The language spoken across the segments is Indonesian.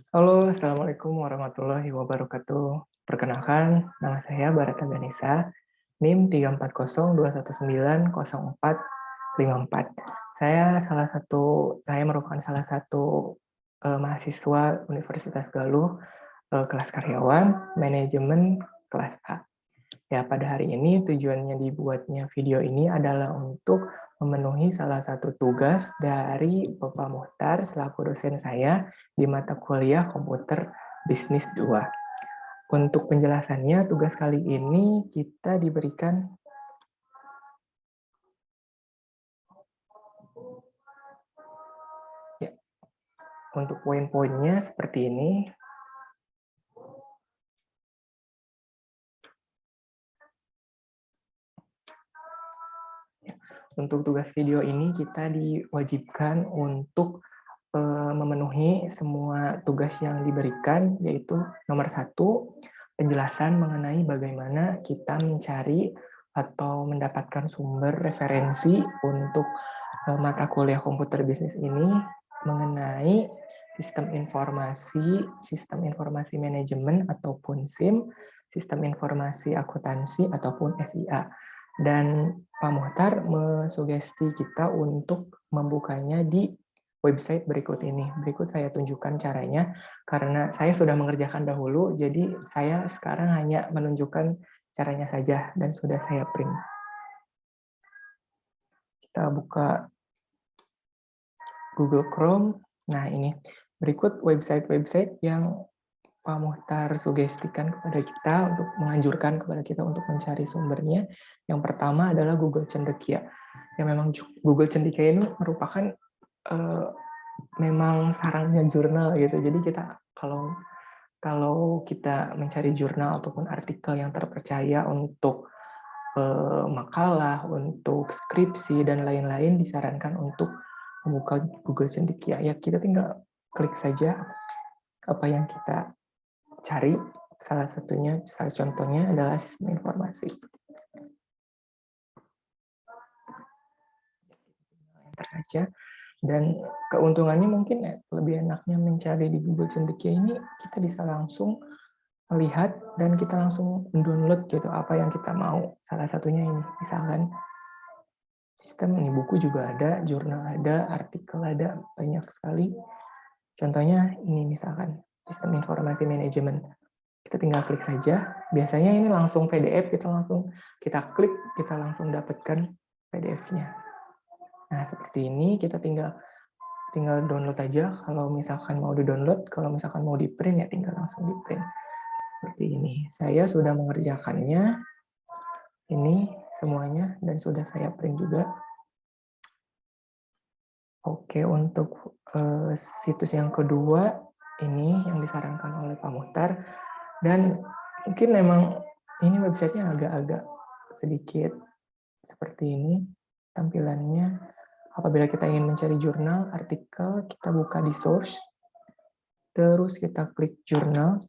Halo, Assalamualaikum warahmatullahi wabarakatuh. Perkenalkan, nama saya Barata Ganesha, NIM 340219045. Saya merupakan salah satu mahasiswa Universitas Galuh, kelas karyawan, manajemen kelas A. Ya, pada hari ini tujuannya dibuatnya video ini adalah untuk memenuhi salah satu tugas dari Bapak Muhtar selaku dosen saya di mata kuliah Komputer Bisnis 2. Untuk penjelasannya, tugas kali ini kita diberikan ya, untuk poin-poinnya seperti ini. Untuk tugas video ini kita diwajibkan untuk memenuhi semua tugas yang diberikan, yaitu nomor 1, penjelasan mengenai bagaimana kita mencari atau mendapatkan sumber referensi untuk mata kuliah komputer bisnis ini mengenai sistem informasi manajemen ataupun SIM, sistem informasi akuntansi ataupun SIA. Dan Pak Muhtar mensugesti kita untuk membukanya di website berikut ini. Berikut saya tunjukkan caranya, karena saya sudah mengerjakan dahulu, jadi saya sekarang hanya menunjukkan caranya saja, dan sudah saya print. Kita buka Google Chrome. Nah, ini berikut website-website yang Pak Muhtar sugestikan kepada kita, untuk menganjurkan kepada kita untuk mencari sumbernya. Yang pertama adalah Google Cendekia. Yang memang Google Cendekia ini merupakan memang sarangnya jurnal gitu. Jadi kita kalau kita mencari jurnal ataupun artikel yang terpercaya untuk makalah, untuk skripsi dan lain-lain, disarankan untuk membuka Google Cendekia. Ya, kita tinggal klik saja apa yang kita cari. Salah contohnya adalah sistem informasi. Enter saja. Dan keuntungannya mungkin lebih enaknya mencari di Google Cendekia ini, kita bisa langsung melihat dan kita langsung download gitu apa yang kita mau. Salah satunya ini, misalkan sistem ini, buku juga ada, jurnal ada, artikel ada, banyak sekali. Contohnya ini misalkan sistem informasi manajemen. Kita tinggal klik saja. Biasanya ini langsung PDF, kita klik, kita langsung dapatkan PDF-nya. Nah, seperti ini kita tinggal download aja. Kalau misalkan mau di-download, kalau misalkan mau di-print ya tinggal langsung di-print. Seperti ini. Saya sudah mengerjakannya ini semuanya dan sudah saya print juga. Oke, untuk situs yang kedua ini yang disarankan oleh Pak Muhtar, dan mungkin memang ini websitenya agak-agak sedikit seperti ini tampilannya. Apabila kita ingin mencari jurnal, artikel, kita buka di source, terus kita klik jurnal.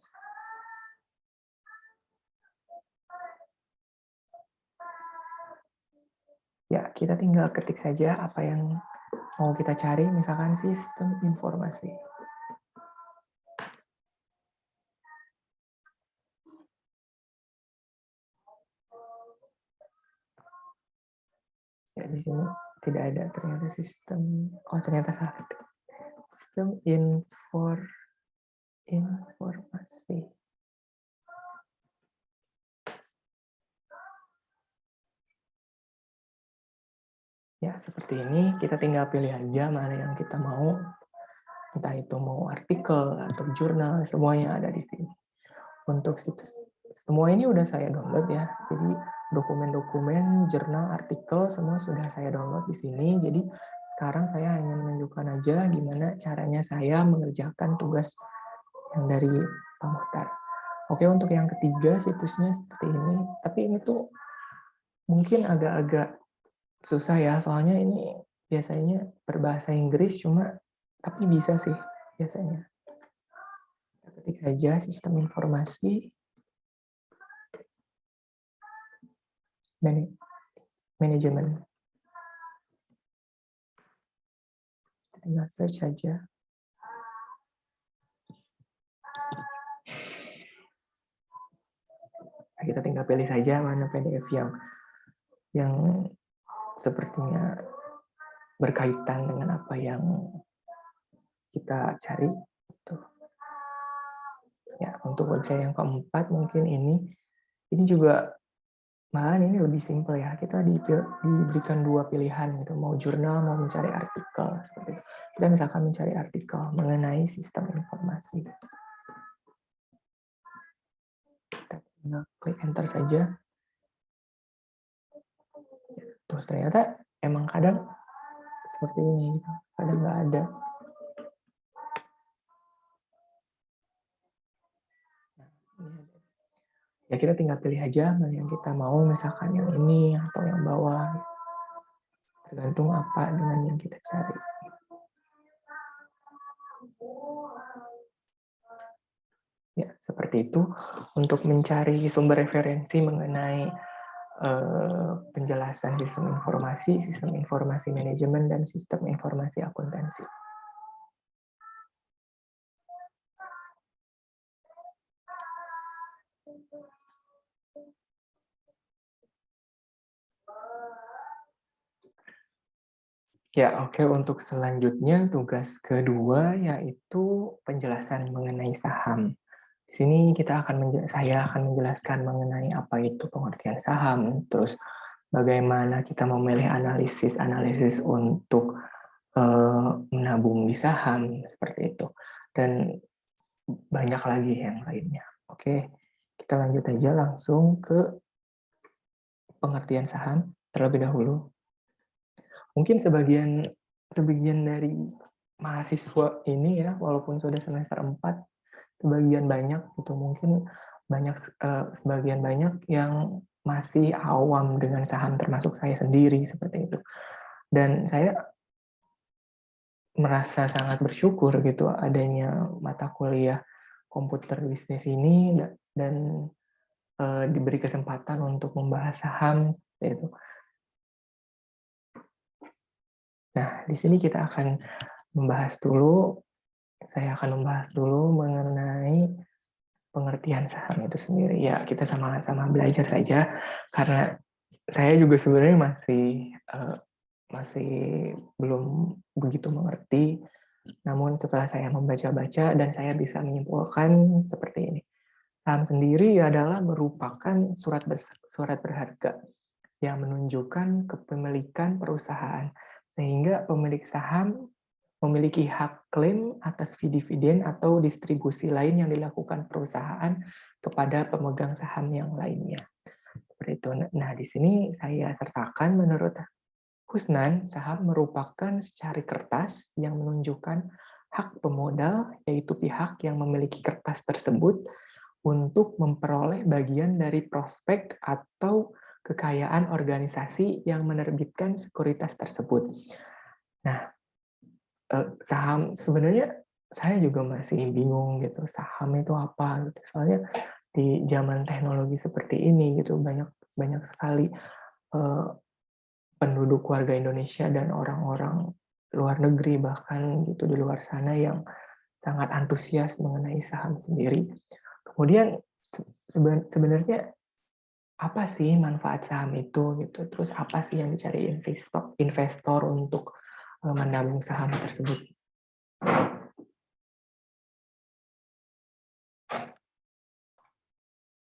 Ya, kita tinggal ketik saja apa yang mau kita cari, misalkan sistem informasi. Ya, di sini tidak ada ternyata sistem. Oh, ternyata salah itu. Sistem informasi. Ya, seperti ini. Kita tinggal pilih aja mana yang kita mau. Entah itu mau artikel atau jurnal, semuanya ada di sini. Untuk situs, semua ini udah saya download ya. Jadi dokumen-dokumen, jurnal, artikel, semua sudah saya download di sini. Jadi sekarang saya hanya menunjukkan aja gimana caranya saya mengerjakan tugas yang dari Pak Muhtar. Oke, untuk yang ketiga situsnya seperti ini. Tapi ini tuh mungkin agak-agak susah ya, soalnya ini biasanya berbahasa Inggris, tapi bisa sih biasanya. Kita ketik saja sistem informasi manajemen. Kita tinggal search saja. Nah, kita tinggal pilih saja mana PDF yang sepertinya berkaitan dengan apa yang kita cari. Gitu. Ya, untuk website yang keempat mungkin ini juga malahan ini lebih simpel ya. Kita diberikan dua pilihan gitu, mau jurnal mau mencari artikel seperti itu. Kita misalkan mencari artikel mengenai sistem informasi. Kita tinggal klik enter saja. Tuh ternyata emang kadang seperti ini gitu. Kadang nggak ada. Ya kita tinggal pilih aja mana yang kita mau, misalkan yang ini atau yang bawah. Tergantung apa dengan yang kita cari. Ya, seperti itu untuk mencari sumber referensi mengenai penjelasan sistem informasi manajemen, dan sistem informasi akuntansi. Ya, oke. Untuk selanjutnya, tugas kedua yaitu penjelasan mengenai saham. Di sini saya akan menjelaskan mengenai apa itu pengertian saham, terus bagaimana kita memilih analisis untuk menabung di saham, seperti itu. Dan banyak lagi yang lainnya. Oke, kita lanjut aja langsung ke pengertian saham terlebih dahulu. Mungkin sebagian dari mahasiswa ini ya, walaupun sudah semester 4, sebagian banyak gitu, mungkin sebagian banyak yang masih awam dengan saham, termasuk saya sendiri seperti itu. Dan saya merasa sangat bersyukur gitu adanya mata kuliah komputer bisnis ini, dan diberi kesempatan untuk membahas saham seperti itu. Nah, di sini saya akan membahas dulu mengenai pengertian saham itu sendiri. Ya, kita sama-sama belajar saja, karena saya juga sebenarnya masih belum begitu mengerti. Namun setelah saya membaca-baca dan saya bisa menyimpulkan seperti ini. Saham sendiri adalah merupakan surat berharga yang menunjukkan kepemilikan perusahaan, sehingga pemilik saham memiliki hak klaim atas dividen atau distribusi lain yang dilakukan perusahaan kepada pemegang saham yang lainnya. Seperti itu. Nah, di sini saya sertakan menurut Kusnan, saham merupakan secari kertas yang menunjukkan hak pemodal, yaitu pihak yang memiliki kertas tersebut untuk memperoleh bagian dari prospek atau kekayaan organisasi yang menerbitkan sekuritas tersebut. Nah, saham sebenarnya saya juga masih bingung gitu, saham itu apa gitu. Soalnya di zaman teknologi seperti ini gitu, banyak sekali penduduk warga Indonesia dan orang-orang luar negeri bahkan gitu di luar sana yang sangat antusias mengenai saham sendiri. Kemudian sebenarnya apa sih manfaat saham itu gitu? Terus apa sih yang dicari investor untuk menabung saham tersebut?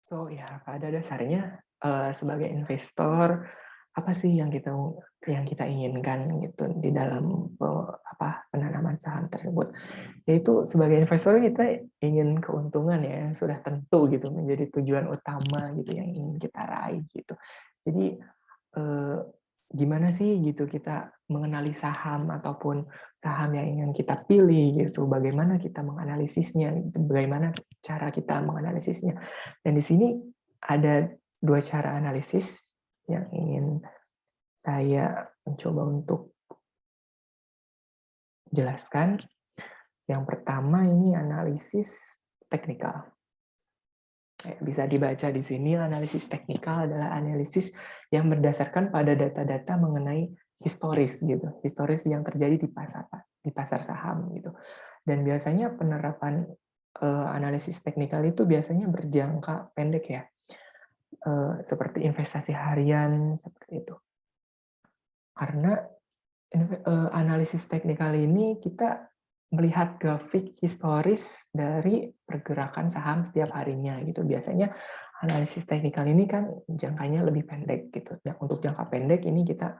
So ya, pada dasarnya sebagai investor, apa sih yang kita inginkan gitu di dalam penanaman saham tersebut? Yaitu sebagai investor kita ingin keuntungan ya, yang sudah tentu gitu menjadi tujuan utama gitu yang ingin kita raih gitu. Jadi gimana sih gitu kita mengenali saham ataupun saham yang ingin kita pilih gitu, bagaimana kita menganalisisnya, bagaimana cara kita menganalisisnya. Dan di sini ada dua cara analisis yang ingin saya mencoba untuk jelaskan. Yang pertama ini analisis teknikal. Bisa dibaca di sini, analisis teknikal adalah analisis yang berdasarkan pada data-data mengenai historis gitu, historis yang terjadi di pasar saham gitu. Dan biasanya penerapan analisis teknikal itu biasanya berjangka pendek ya, seperti investasi harian, seperti itu. Karena analisis teknikal ini kita melihat grafik historis dari pergerakan saham setiap harinya gitu. Biasanya analisis teknikal ini kan jangkanya lebih pendek gitu. Dan untuk jangka pendek ini kita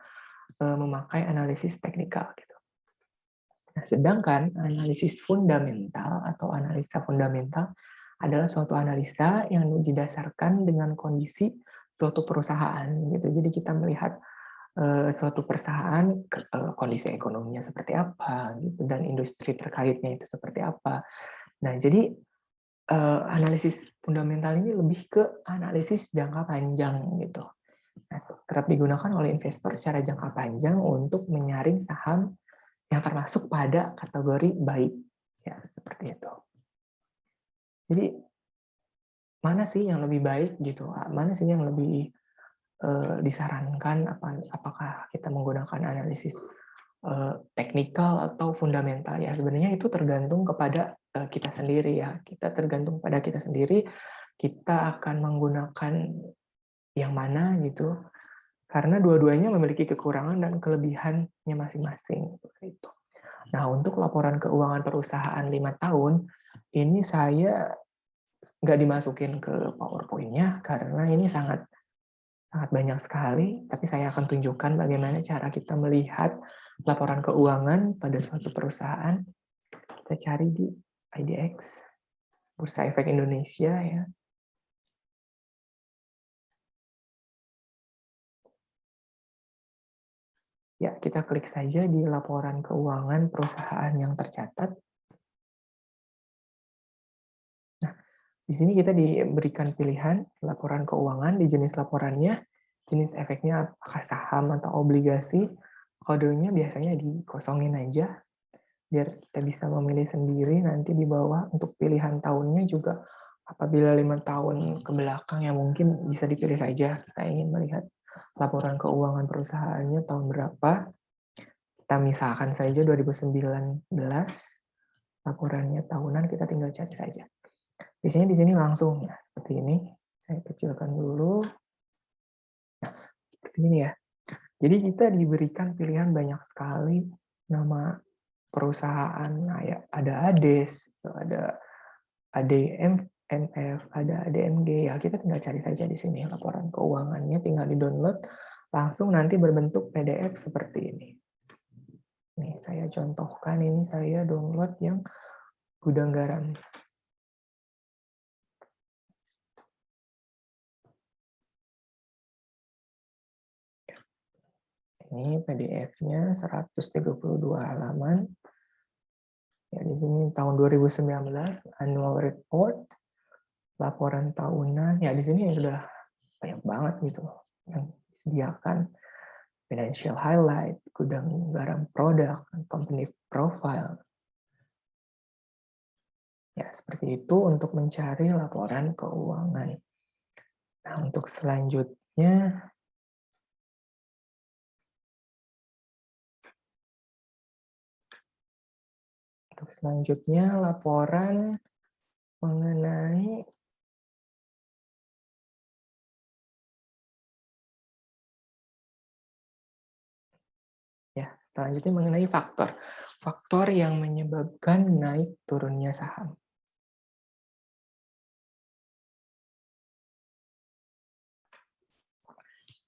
memakai analisis teknikal gitu. Nah, sedangkan analisis fundamental atau analisa fundamental adalah suatu analisa yang didasarkan dengan kondisi suatu perusahaan gitu. Jadi kita melihat suatu perusahaan kondisi ekonominya seperti apa gitu dan industri terkaitnya itu seperti apa. Nah, jadi analisis fundamental ini lebih ke analisis jangka panjang gitu. Nah, kerap digunakan oleh investor secara jangka panjang untuk menyaring saham yang termasuk pada kategori baik. Ya, seperti itu. Jadi mana sih yang lebih baik gitu? Mana sih yang lebih disarankan, apakah kita menggunakan analisis teknikal atau fundamental ya, sebenarnya itu tergantung kepada kita sendiri ya. Kita tergantung pada kita sendiri, kita akan menggunakan yang mana gitu, karena dua-duanya memiliki kekurangan dan kelebihannya masing-masing seperti itu. Nah, untuk laporan keuangan perusahaan 5 tahun, ini saya nggak dimasukin ke PowerPoint-nya karena ini sangat banyak sekali, tapi saya akan tunjukkan bagaimana cara kita melihat laporan keuangan pada suatu perusahaan. Kita cari di IDX, Bursa Efek Indonesia ya. Ya, kita klik saja di laporan keuangan perusahaan yang tercatat. Nah, di sini kita diberikan pilihan laporan keuangan di jenis laporannya, jenis efeknya apakah saham atau obligasi, kodenya biasanya dikosongin aja, biar kita bisa memilih sendiri nanti di bawah. Untuk pilihan tahunnya juga apabila 5 tahun ke belakang ya mungkin bisa dipilih saja kita ingin melihat laporan keuangan perusahaannya tahun berapa. Kita misalkan saja 2019 laporannya tahunan, kita tinggal cari saja. Biasanya di sini langsung ya seperti ini. Saya kecilkan dulu. Nah, seperti ini ya. Jadi kita diberikan pilihan banyak sekali nama perusahaan. Nah, ya, ada ADES, ada ADMF, ada ADMG. Ya, kita tinggal cari saja di sini laporan keuangannya, tinggal di-download, langsung nanti berbentuk PDF seperti ini. Nih, saya contohkan ini saya download yang gudang garam. Ini PDF-nya 132 halaman. Ya, di sini tahun 2019 annual report, laporan tahunan. Ya, di sini sudah banyak banget gitu yang disediakan. Financial highlight, gudang garam produk, company profile. Ya, seperti itu untuk mencari laporan keuangan. Nah, untuk selanjutnya laporan mengenai selanjutnya mengenai faktor yang menyebabkan naik turunnya saham.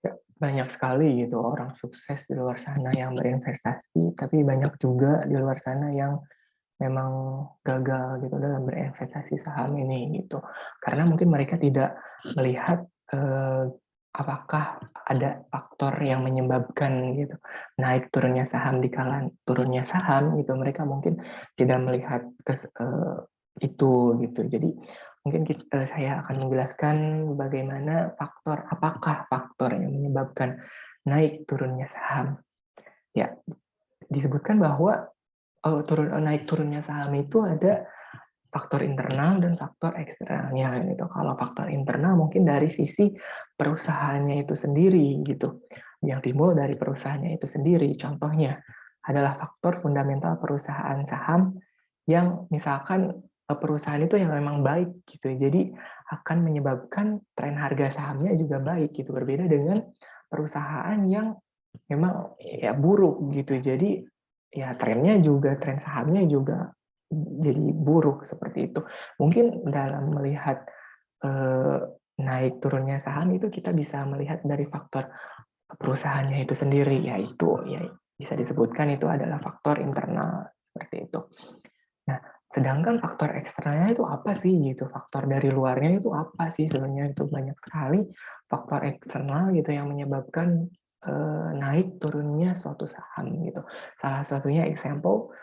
Ya, banyak sekali gitu orang sukses di luar sana yang berinvestasi, tapi banyak juga di luar sana yang memang gagal gitu dalam berinvestasi saham ini gitu. Karena mungkin mereka tidak melihat apakah ada faktor yang menyebabkan gitu naik turunnya saham. Di kala turunnya saham gitu, mereka mungkin tidak melihat itu gitu. Jadi mungkin saya akan menjelaskan bagaimana apakah faktor yang menyebabkan naik turunnya saham. Ya, disebutkan bahwa naik turunnya saham itu ada faktor internal dan faktor eksternalnya gitu. Kalau faktor internal mungkin dari sisi perusahaannya itu sendiri gitu, yang timbul dari perusahaannya itu sendiri. Contohnya adalah faktor fundamental perusahaan saham yang misalkan perusahaan itu yang memang baik gitu. Jadi akan menyebabkan tren harga sahamnya juga baik gitu. Berbeda dengan perusahaan yang memang ya buruk gitu. Jadi ya tren sahamnya juga jadi buruk seperti itu. Mungkin dalam melihat naik turunnya saham itu kita bisa melihat dari faktor perusahaannya itu sendiri, yaitu ya bisa disebutkan itu adalah faktor internal seperti itu. Nah, sedangkan faktor eksternalnya itu apa sih gitu? Faktor dari luarnya itu apa sih? Sebenarnya itu banyak sekali faktor eksternal gitu yang menyebabkan naik turunnya suatu saham gitu. Salah satunya example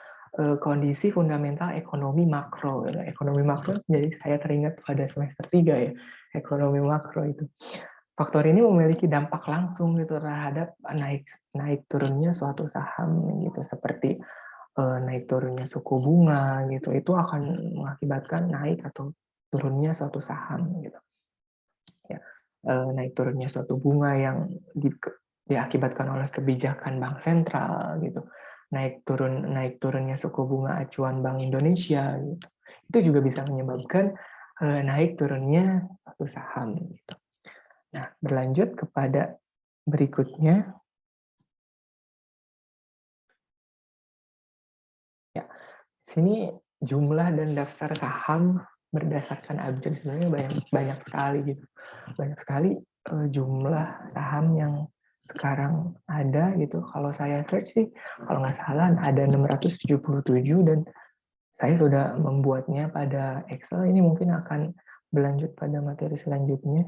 kondisi fundamental ekonomi makro. Gitu. Ekonomi makro, jadi saya teringat pada semester 3 ya, ekonomi makro itu. Faktor ini memiliki dampak langsung gitu terhadap naik turunnya suatu saham gitu, seperti naik turunnya suku bunga gitu, itu akan mengakibatkan naik atau turunnya suatu saham gitu. Ya, naik turunnya suatu bunga yang diakibatkan oleh kebijakan bank sentral gitu, naik turunnya suku bunga acuan Bank Indonesia gitu, itu juga bisa menyebabkan naik turunnya suatu saham gitu. Nah, berlanjut kepada berikutnya. Ya, sini jumlah dan daftar saham berdasarkan abjad sebenarnya banyak sekali gitu. Banyak sekali jumlah saham yang sekarang ada gitu. Kalau saya search sih, kalau nggak salah ada 677 dan saya sudah membuatnya pada Excel. Ini mungkin akan berlanjut pada materi selanjutnya,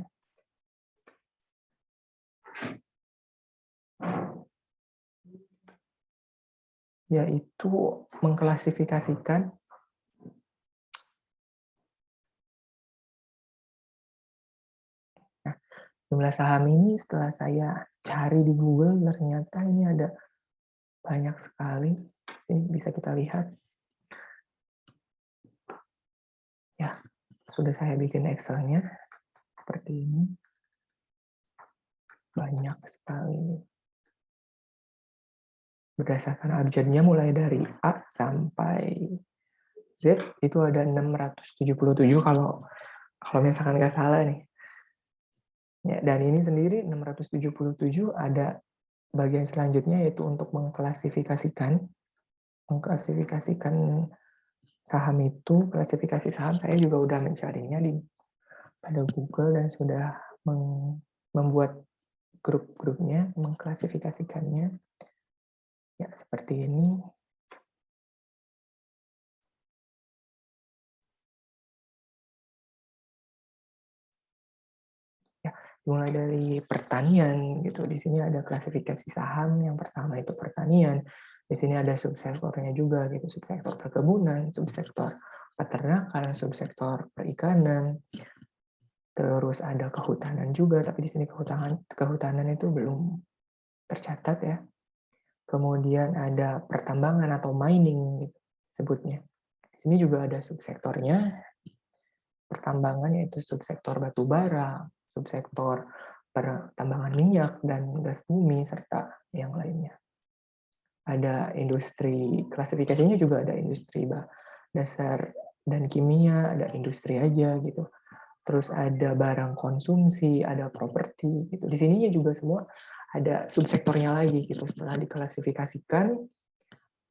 yaitu mengklasifikasikan jumlah saham ini. Setelah saya cari di Google, ternyata ini ada banyak sekali. Sini bisa kita lihat. Ya, sudah saya bikin Excel-nya seperti ini. Banyak sekali. Berdasarkan abjadnya mulai dari A sampai Z itu ada 677 kalau misalkan nggak salah nih. Ya, dan ini sendiri 677 ada bagian selanjutnya yaitu untuk mengklasifikasikan saham itu. Klasifikasi saham saya juga udah mencarinya pada Google dan sudah membuat grup-grupnya, mengklasifikasikannya. Ya, seperti ini. Ya, mulai dari pertanian gitu. Di sini ada klasifikasi saham. Yang pertama itu pertanian. Di sini ada subsektornya juga gitu, subsektor perkebunan, subsektor peternakan, subsektor perikanan. Terus ada kehutanan juga, tapi di sini kehutanan itu belum tercatat ya. Kemudian ada pertambangan atau mining gitu, sebutnya. Di sini juga ada subsektornya. Pertambangan yaitu subsektor batu bara, subsektor pertambangan minyak dan gas bumi, serta yang lainnya. Ada industri, klasifikasinya juga ada industri dasar dan kimia, ada industri aja gitu. Terus ada barang konsumsi, ada properti gitu. Di sininya juga semua ada subsektornya lagi gitu. Setelah diklasifikasikan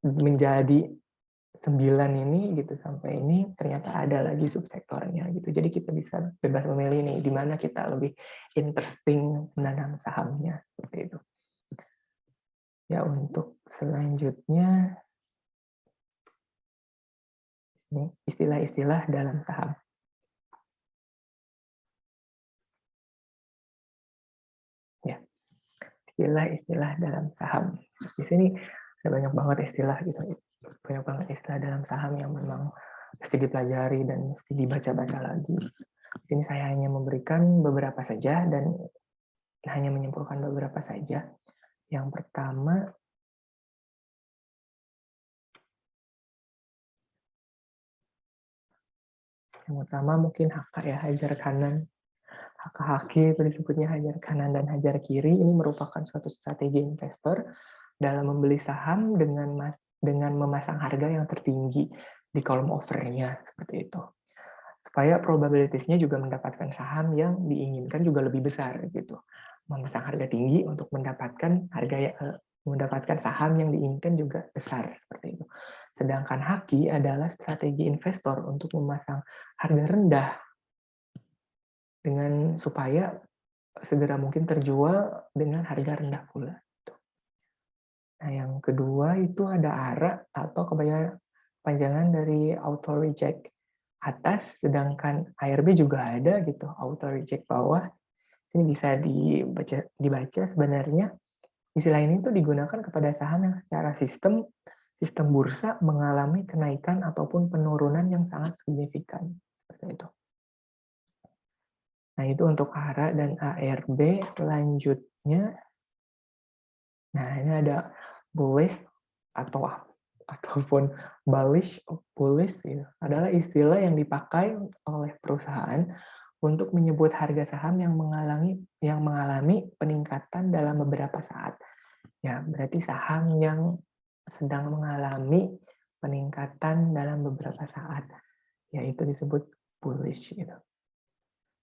menjadi 9 ini gitu sampai ini ternyata ada lagi subsektornya gitu. Jadi kita bisa bebas memilih nih di mana kita lebih interesting menanam sahamnya seperti itu. Ya, untuk selanjutnya ini istilah-istilah dalam saham. Ya, istilah-istilah dalam saham. Di sini ada banyak banget istilah gitu. Banyak banget istilah dalam saham yang memang mesti dipelajari dan mesti dibaca-baca lagi. Di sini saya hanya memberikan beberapa saja dan hanya menyimpulkan beberapa saja. Yang pertama, mungkin HK ya, hajar kanan. HK-HQ itu disebutnya hajar kanan dan hajar kiri. Ini merupakan suatu strategi investor dalam membeli saham dengan dengan memasang harga yang tertinggi di kolom offer-nya, seperti itu. Supaya probabilities-nya juga mendapatkan saham yang diinginkan juga lebih besar gitu. Memasang harga tinggi untuk mendapatkan saham yang diinginkan juga besar seperti itu. Sedangkan haki adalah strategi investor untuk memasang harga rendah dengan supaya segera mungkin terjual dengan harga rendah pula. Nah, yang kedua itu ada ARA atau kepanjangan dari auto reject atas, sedangkan ARB juga ada gitu, auto reject bawah. Ini bisa dibaca sebenarnya istilah ini tuh digunakan kepada saham yang secara sistem bursa mengalami kenaikan ataupun penurunan yang sangat signifikan. Seperti itu. Nah, itu untuk ARA dan ARB. Selanjutnya, nah ini ada bullish ataupun bullish ya, adalah istilah yang dipakai oleh perusahaan untuk menyebut harga saham yang mengalami peningkatan dalam beberapa saat. Ya, berarti saham yang sedang mengalami peningkatan dalam beberapa saat, yaitu disebut bullish gitu.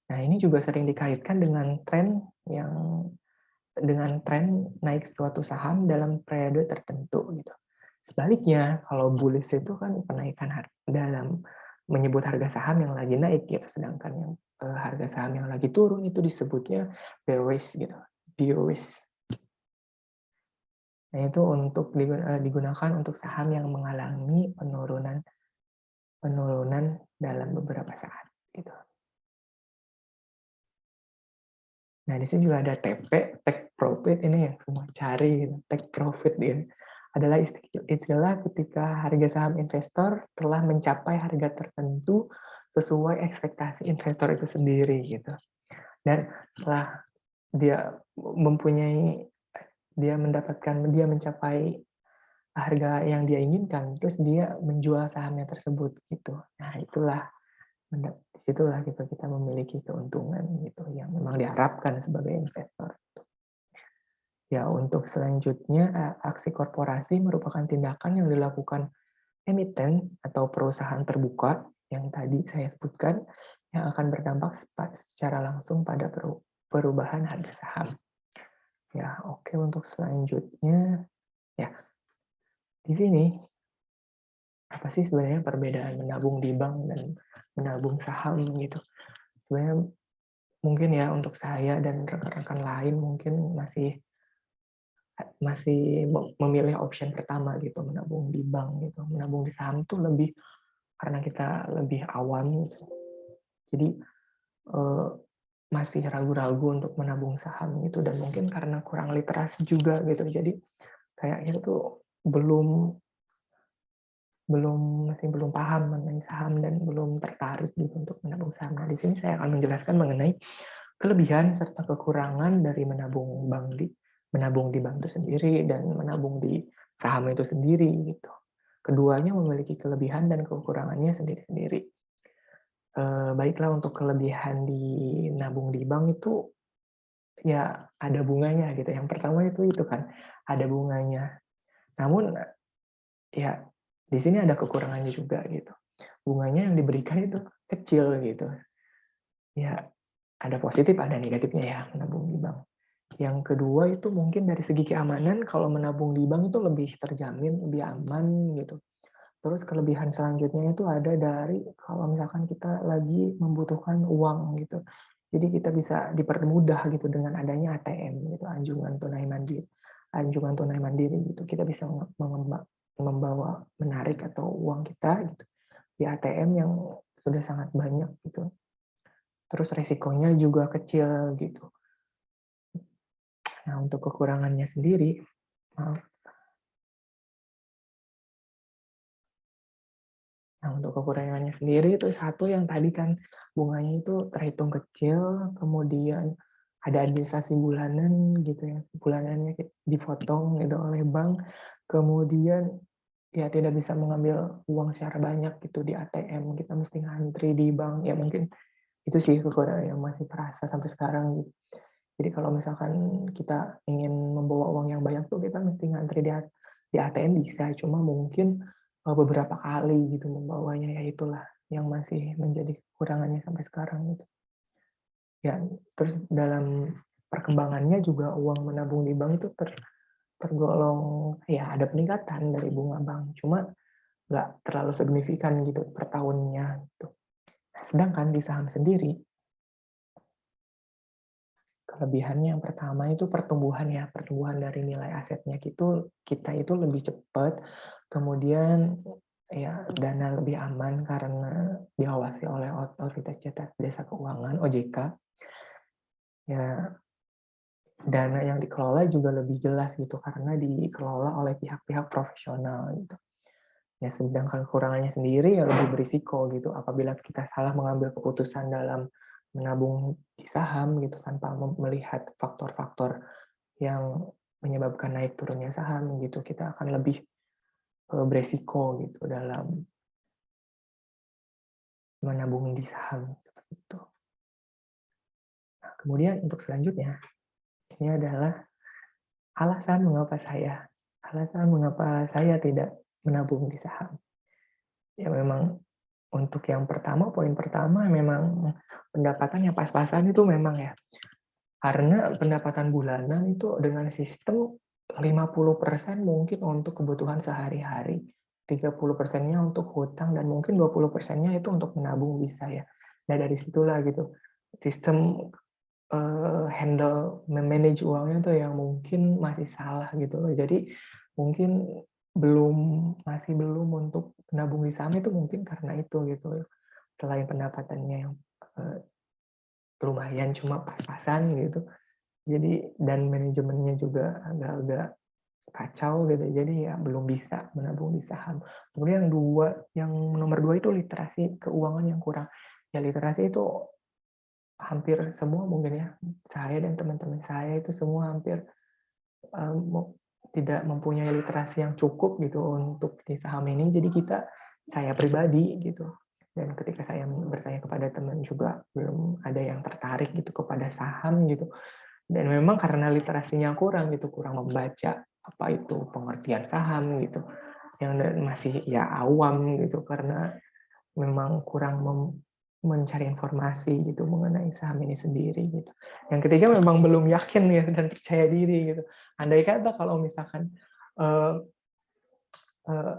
Nah, ini juga sering dikaitkan dengan tren naik suatu saham dalam periode tertentu gitu. Sebaliknya, kalau bullish itu kan penaikan dalam menyebut harga saham yang lagi naik gitu, sedangkan yang harga saham yang lagi turun itu disebutnya bearish gitu. Bearish. Nah, itu untuk digunakan untuk saham yang mengalami penurunan dalam beberapa saat gitu. Nah, di sini juga ada TP, take profit, ini yang semua cari gitu. Take profit gitu. Adalah istilah ketika harga saham investor telah mencapai harga tertentu sesuai ekspektasi investor itu sendiri gitu. Dan setelah dia mencapai harga yang dia inginkan, terus dia menjual sahamnya tersebut gitu. Nah, disitulah gitu kita memiliki keuntungan gitu yang memang diharapkan sebagai investor. Ya, untuk selanjutnya, aksi korporasi merupakan tindakan yang dilakukan emiten atau perusahaan terbuka yang tadi saya sebutkan, yang akan berdampak secara langsung pada perubahan harga saham. Ya, oke, untuk selanjutnya, ya, di sini apa sih sebenarnya perbedaan menabung di bank dan menabung saham gitu? Sebenarnya mungkin ya untuk saya dan rekan-rekan lain mungkin masih memilih option pertama gitu, menabung di bank gitu. Menabung di saham tuh lebih karena kita lebih awam gitu. Jadi masih ragu-ragu untuk menabung saham gitu, dan mungkin karena kurang literasi juga gitu. Jadi kayaknya tuh masih belum paham mengenai saham dan belum tertarik gitu untuk menabung saham. Nah, di sini saya akan menjelaskan mengenai kelebihan serta kekurangan dari menabung di bank itu sendiri dan menabung di saham itu sendiri gitu. Keduanya memiliki kelebihan dan kekurangannya sendiri-sendiri. Baiklah, untuk kelebihan di nabung di bank itu ya ada bunganya gitu. Yang pertama itu kan ada bunganya. Namun ya di sini ada kekurangannya juga gitu. Bunganya yang diberikan itu kecil gitu. Ya, ada positif, ada negatifnya ya menabung di bank. Yang kedua itu mungkin dari segi keamanan, kalau menabung di bank itu lebih terjamin, lebih aman gitu. Terus kelebihan selanjutnya itu ada dari kalau misalkan kita lagi membutuhkan uang gitu. Jadi kita bisa dipermudah gitu dengan adanya ATM gitu, anjungan tunai mandiri gitu. Kita bisa membawa menarik atau uang kita gitu di ATM yang sudah sangat banyak gitu. Terus resikonya juga kecil gitu. Nah, untuk kekurangannya sendiri, itu satu yang tadi kan bunganya itu terhitung kecil, kemudian ada administrasi bulanan gitu ya, bulanannya dipotong gitu oleh bank, kemudian ya tidak bisa mengambil uang secara banyak gitu di ATM, kita mesti ngantri di bank, ya mungkin itu sih kekurangan yang masih terasa sampai sekarang gitu. Jadi kalau misalkan kita ingin membawa uang yang banyak tuh kita mesti ngantri Di ATM bisa, cuma mungkin beberapa kali gitu membawanya, ya itulah yang masih menjadi kekurangannya sampai sekarang gitu. Ya, terus dalam perkembangannya juga uang menabung di bank itu tergolong ya ada peningkatan dari bunga bank, cuma nggak terlalu signifikan gitu per tahunnya gitu. Sedangkan di saham sendiri, kelebihannya yang pertama itu pertumbuhan ya, pertumbuhan dari nilai asetnya gitu, kita itu lebih cepat, kemudian ya dana lebih aman karena diawasi oleh Otoritas Jasa Keuangan (OJK). Ya, dana yang dikelola juga lebih jelas gitu karena dikelola oleh pihak-pihak profesional gitu. Ya, sedangkan kekurangannya sendiri ya lebih berisiko gitu apabila kita salah mengambil keputusan dalam menabung di saham gitu tanpa melihat faktor-faktor yang menyebabkan naik turunnya saham gitu, kita akan lebih beresiko gitu dalam menabung di saham seperti itu. Nah, kemudian untuk selanjutnya ini adalah alasan mengapa saya tidak menabung di saham. Ya memang untuk yang pertama, poin pertama memang pendapatan yang pas-pasan itu memang ya. Karena pendapatan bulanan itu dengan sistem 50% mungkin untuk kebutuhan sehari-hari, 30%-nya untuk hutang, dan mungkin 20%-nya itu untuk menabung bisa ya. Nah dari situlah gitu, sistem handle manage uangnya tuh yang mungkin masih salah gitu loh. Jadi mungkin masih belum untuk menabung di saham itu mungkin karena itu gitu. Selain pendapatannya yang lumayan cuma pas-pasan gitu. Jadi dan manajemennya juga agak-agak kacau gitu. Jadi ya belum bisa menabung di saham. Kemudian yang nomor dua itu literasi keuangan yang kurang. Ya literasi itu hampir semua mungkin ya, saya dan teman-teman saya itu semua hampir tidak mempunyai literasi yang cukup gitu untuk di saham ini. Jadi saya pribadi gitu, dan ketika saya bertanya kepada teman juga belum ada yang tertarik gitu kepada saham gitu. Dan memang karena literasinya kurang gitu, kurang membaca apa itu pengertian saham gitu, yang masih ya awam gitu karena memang kurang mencari informasi gitu mengenai saham ini sendiri gitu. Yang ketiga memang belum yakin ya dan percaya diri gitu. Andai kata kalau misalkan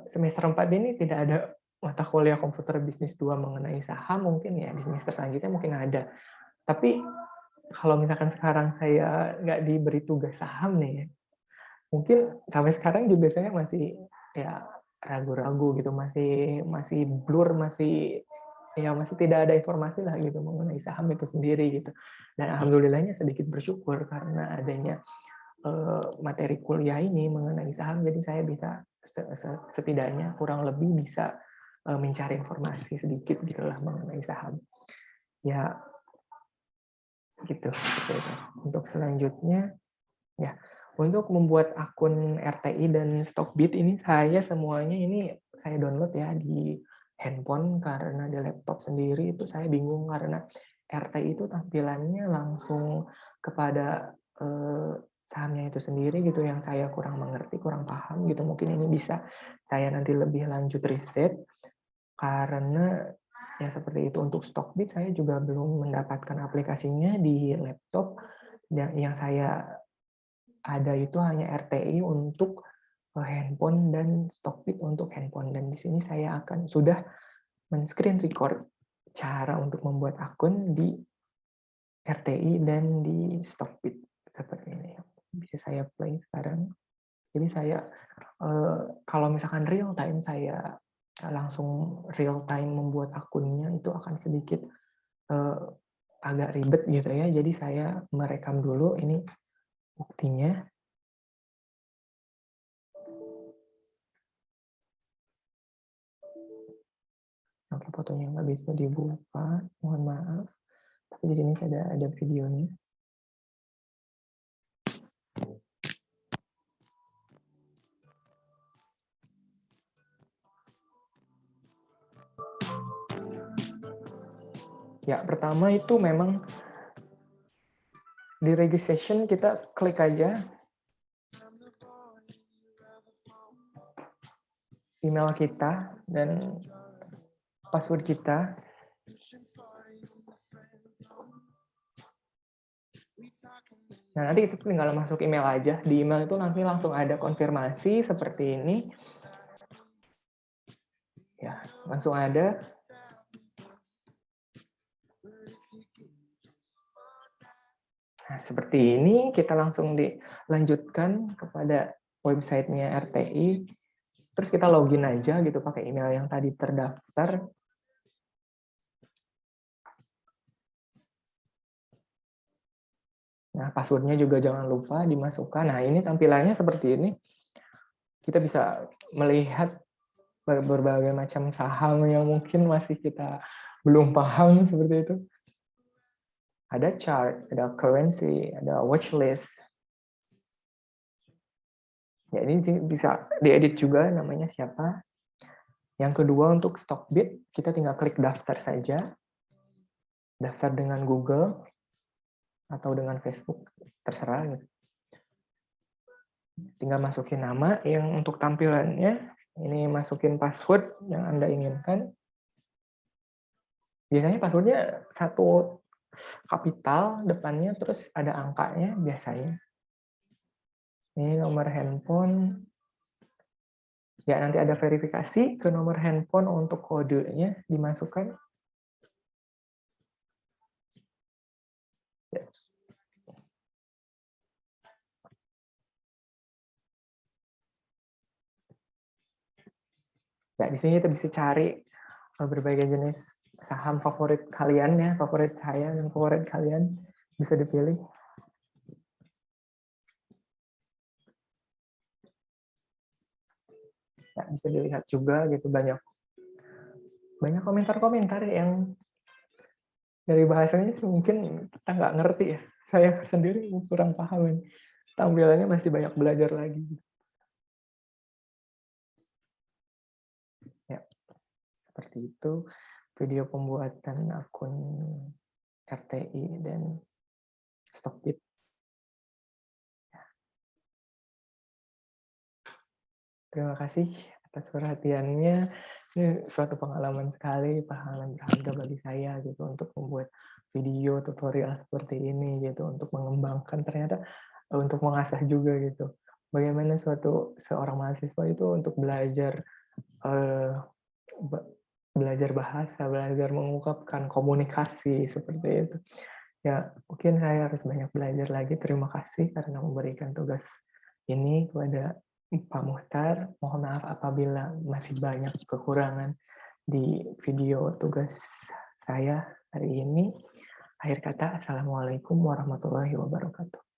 semester 4 ini tidak ada mata kuliah komputer bisnis 2 mengenai saham, mungkin ya di semester selanjutnya mungkin ada. Tapi kalau misalkan sekarang saya nggak diberi tugas saham nih, mungkin sampai sekarang juga saya masih ya ragu-ragu gitu, masih blur, masih tidak ada informasi lah gitu mengenai saham itu sendiri gitu. Dan alhamdulillahnya sedikit bersyukur karena adanya materi kuliah ini mengenai saham, jadi saya bisa setidaknya kurang lebih bisa mencari informasi sedikit gitulah mengenai saham. Ya gitu. Untuk selanjutnya ya, untuk membuat akun RTI dan Stockbit ini semuanya ini saya download ya di handphone karena di laptop sendiri itu saya bingung karena RTI itu tampilannya langsung kepada sahamnya itu sendiri gitu yang saya kurang mengerti, kurang paham gitu. Mungkin ini bisa saya nanti lebih lanjut riset karena ya seperti itu. Untuk Stockbit saya juga belum mendapatkan aplikasinya di laptop. Yang saya ada itu hanya RTI untuk handphone dan Stockbit untuk handphone. Dan di sini saya sudah men-screen record cara untuk membuat akun di RTI dan di Stockbit seperti ini. Bisa saya play sekarang. Jadi saya kalau misalkan real time saya langsung real time membuat akunnya itu akan sedikit agak ribet gitu ya. Jadi saya merekam dulu ini buktinya. Oke, fotonya nggak bisa dibuka, mohon maaf. Tapi di sini saya ada videonya. Ya, pertama itu memang di registration kita klik aja. email kita dan password kita. Nah, nanti itu tinggal masuk email aja. Di email itu nanti langsung ada konfirmasi seperti ini. Ya, langsung ada. Nah, seperti ini kita langsung dilanjutkan kepada websitenya RTI. Terus kita login aja gitu pakai email yang tadi terdaftar. Nah, passwordnya juga jangan lupa dimasukkan. Nah, ini tampilannya seperti ini. Kita bisa melihat berbagai macam saham yang mungkin masih kita belum paham seperti itu. Ada chart, ada currency, ada watchlist. Ya, ini sih bisa diedit juga namanya siapa. Yang kedua untuk Stockbit, kita tinggal klik daftar saja. Daftar dengan Google atau dengan Facebook, terserah. Gitu. Tinggal masukin nama yang untuk tampilannya. Ini masukin password yang Anda inginkan. Biasanya passwordnya satu kapital depannya, terus ada angkanya biasanya. Ini nomor handphone. Ya, nanti ada verifikasi ke nomor handphone untuk kodenya dimasukkan. Ya. Ya, di sini kita bisa cari berbagai jenis saham favorit kalian ya, favorit saya dan favorit kalian bisa dipilih. Ya, bisa dilihat juga gitu banyak komentar-komentar yang dari bahasanya mungkin kita nggak ngerti ya. Saya sendiri kurang paham. Tampilannya masih banyak belajar lagi. Ya, seperti itu video pembuatan akun RTI dan Stockbit. Terima kasih atas perhatiannya. Ini suatu pengalaman sekali, pengalaman berharga bagi saya gitu untuk membuat video tutorial seperti ini gitu untuk mengembangkan ternyata untuk mengasah juga gitu. Bagaimana seorang mahasiswa itu untuk belajar belajar bahasa, belajar mengungkapkan komunikasi seperti itu. Ya, mungkin saya harus banyak belajar lagi. Terima kasih karena memberikan tugas ini kepada Pak Muhtar. Mohon maaf apabila masih banyak kekurangan di video tugas saya hari ini. Akhir kata, Assalamualaikum warahmatullahi wabarakatuh.